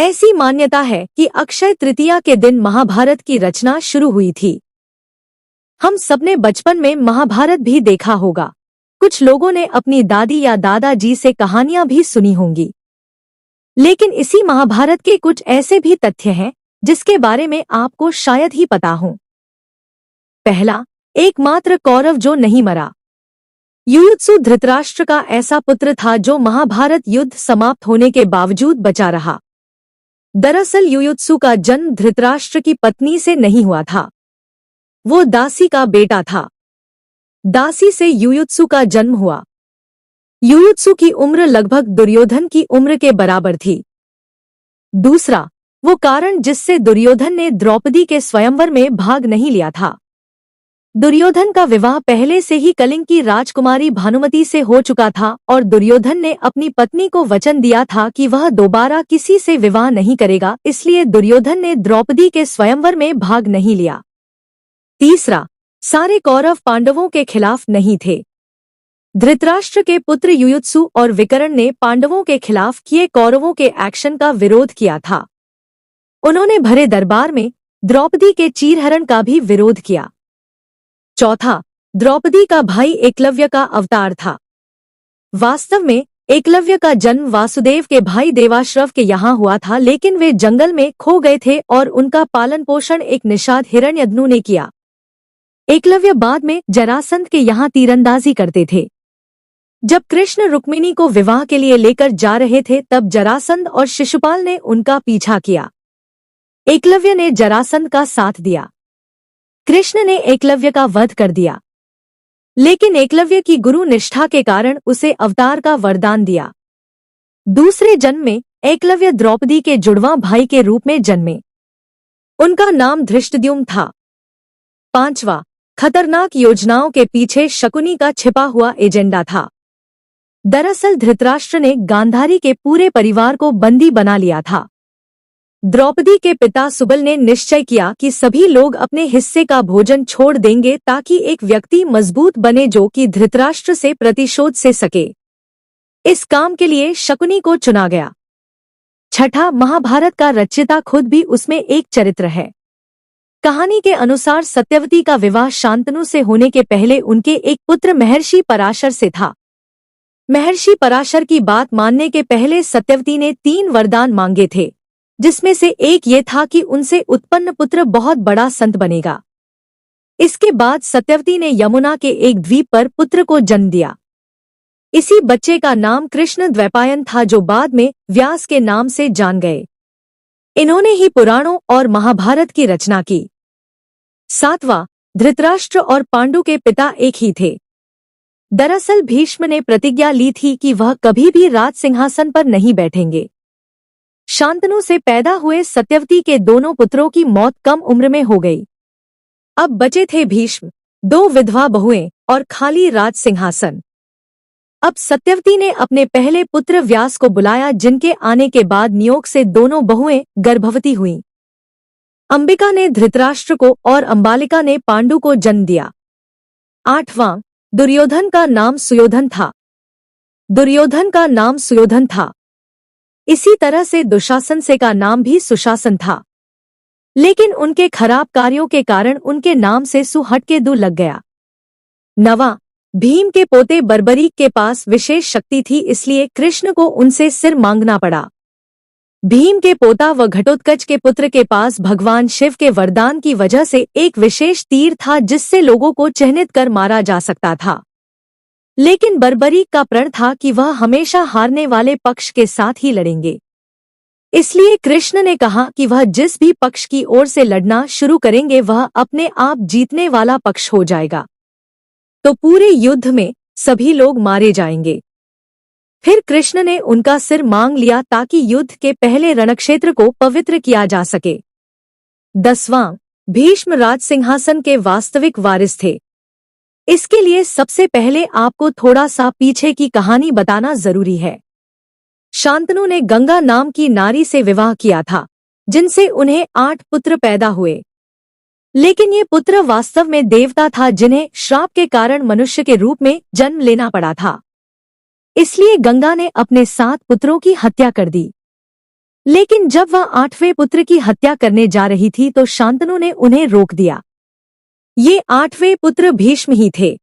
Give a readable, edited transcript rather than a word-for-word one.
ऐसी मान्यता है कि अक्षय तृतीया के दिन महाभारत की रचना शुरू हुई थी। हम सबने बचपन में महाभारत भी देखा होगा। कुछ लोगों ने अपनी दादी या दादाजी से कहानियां भी सुनी होंगी। लेकिन इसी महाभारत के कुछ ऐसे भी तथ्य हैं जिसके बारे में आपको शायद ही पता हो। पहला, एकमात्र कौरव जो नहीं मरा। युयुत्सु धृतराष्ट्र का ऐसा पुत्र था जो महाभारत युद्ध समाप्त होने के बावजूद बचा रहा। दरअसल युयुत्सु का जन्म धृतराष्ट्र की पत्नी से नहीं हुआ था, वो दासी का बेटा था। दासी से युयुत्सु का जन्म हुआ। युयुत्सु की उम्र लगभग दुर्योधन की उम्र के बराबर थी। दूसरा, वो कारण जिससे दुर्योधन ने द्रौपदी के स्वयंवर में भाग नहीं लिया था। दुर्योधन का विवाह पहले से ही कलिंग की राजकुमारी भानुमति से हो चुका था और दुर्योधन ने अपनी पत्नी को वचन दिया था कि वह दोबारा किसी से विवाह नहीं करेगा, इसलिए दुर्योधन ने द्रौपदी के स्वयंवर में भाग नहीं लिया। तीसरा, सारे कौरव पांडवों के खिलाफ नहीं थे। धृतराष्ट्र के पुत्र युयुत्सु और विकर्ण ने पांडवों के खिलाफ किए कौरवों के एक्शन का विरोध किया था। उन्होंने भरे दरबार में द्रौपदी के चीरहरण का भी विरोध किया। चौथा, द्रौपदी का भाई एकलव्य का अवतार था। वास्तव में एकलव्य का जन्म वासुदेव के भाई देवाश्रव के यहाँ हुआ था, लेकिन वे जंगल में खो गए थे और उनका पालन पोषण एक निषाद हिरण्यधनु ने किया। एकलव्य बाद में जरासंध के यहाँ तीरंदाजी करते थे। जब कृष्ण रुक्मिणी को विवाह के लिए लेकर जा रहे थे तब जरासंध और शिशुपाल ने उनका पीछा किया। एकलव्य ने जरासंध का साथ दिया। कृष्ण ने एकलव्य का वध कर दिया, लेकिन एकलव्य की गुरु निष्ठा के कारण उसे अवतार का वरदान दिया। दूसरे जन्म में एकलव्य द्रौपदी के जुड़वां भाई के रूप में जन्मे। उनका नाम धृष्टद्युम्न था। पांचवा, खतरनाक योजनाओं के पीछे शकुनी का छिपा हुआ एजेंडा था। दरअसल धृतराष्ट्र ने गांधारी के पूरे परिवार को बंदी बना लिया था। द्रौपदी के पिता सुबल ने निश्चय किया कि सभी लोग अपने हिस्से का भोजन छोड़ देंगे ताकि एक व्यक्ति मजबूत बने जो कि धृतराष्ट्र से प्रतिशोध से सके। इस काम के लिए शकुनी को चुना गया। छठा, महाभारत का रचयिता खुद भी उसमें एक चरित्र है। कहानी के अनुसार सत्यवती का विवाह शांतनु से होने के पहले उनके एक पुत्र महर्षि पराशर से था। महर्षि पराशर की बात मानने के पहले सत्यवती ने 3 वरदान मांगे थे, जिसमें से एक ये था कि उनसे उत्पन्न पुत्र बहुत बड़ा संत बनेगा। इसके बाद सत्यवती ने यमुना के एक द्वीप पर पुत्र को जन्म दिया। इसी बच्चे का नाम कृष्ण द्वैपायन था, जो बाद में व्यास के नाम से जान गए। इन्होंने ही पुराणों और महाभारत की रचना की। सातवां, धृतराष्ट्र और पांडु के पिता एक ही थे। दरअसल भीष्म ने प्रतिज्ञा ली थी कि वह कभी भी राज सिंहासन पर नहीं बैठेंगे। शांतनु से पैदा हुए सत्यवती के दोनों पुत्रों की मौत कम उम्र में हो गई। अब बचे थे भीष्म, 2 विधवा बहुएं और खाली राज सिंहासन। अब सत्यवती ने अपने पहले पुत्र व्यास को बुलाया, जिनके आने के बाद नियोग से दोनों बहुएं गर्भवती हुईं। अंबिका ने धृतराष्ट्र को और अंबालिका ने पांडु को जन्म दिया। आठवां, दुर्योधन का नाम सुयोधन था। दुर्योधन का नाम सुयोधन था। इसी तरह से दुशासन से का नाम भी सुशासन था, लेकिन उनके खराब कार्यों के कारण उनके नाम से सु हट के दु लग गया। नवां, भीम के पोते बर्बरीक के पास विशेष शक्ति थी, इसलिए कृष्ण को उनसे सिर मांगना पड़ा। भीम के पोता व घटोत्कच के पुत्र के पास भगवान शिव के वरदान की वजह से एक विशेष तीर था जिससे लोगों को चिह्नित कर मारा जा सकता था, लेकिन बर्बरीक का प्रण था कि वह हमेशा हारने वाले पक्ष के साथ ही लड़ेंगे। इसलिए कृष्ण ने कहा कि वह जिस भी पक्ष की ओर से लड़ना शुरू करेंगे वह अपने आप जीतने वाला पक्ष हो जाएगा। तो पूरे युद्ध में सभी लोग मारे जाएंगे। फिर कृष्ण ने उनका सिर मांग लिया ताकि युद्ध के पहले रणक्षेत्र को पवित्र किया जा सके। 10वां, भीष्म राज सिंहासन के वास्तविक वारिस थे। इसके लिए सबसे पहले आपको थोड़ा सा पीछे की कहानी बताना जरूरी है। शांतनु ने गंगा नाम की नारी से विवाह किया था, जिनसे उन्हें 8 पुत्र पैदा हुए। लेकिन ये पुत्र वास्तव में देवता था, जिन्हें श्राप के कारण मनुष्य के रूप में जन्म लेना पड़ा था। इसलिए गंगा ने अपने 7 पुत्रों की हत्या कर दी। लेकिन जब वह 8वें पुत्र की हत्या करने जा रही थी तो शांतनु ने उन्हें रोक दिया। ये 8वें पुत्र भीष्म ही थे।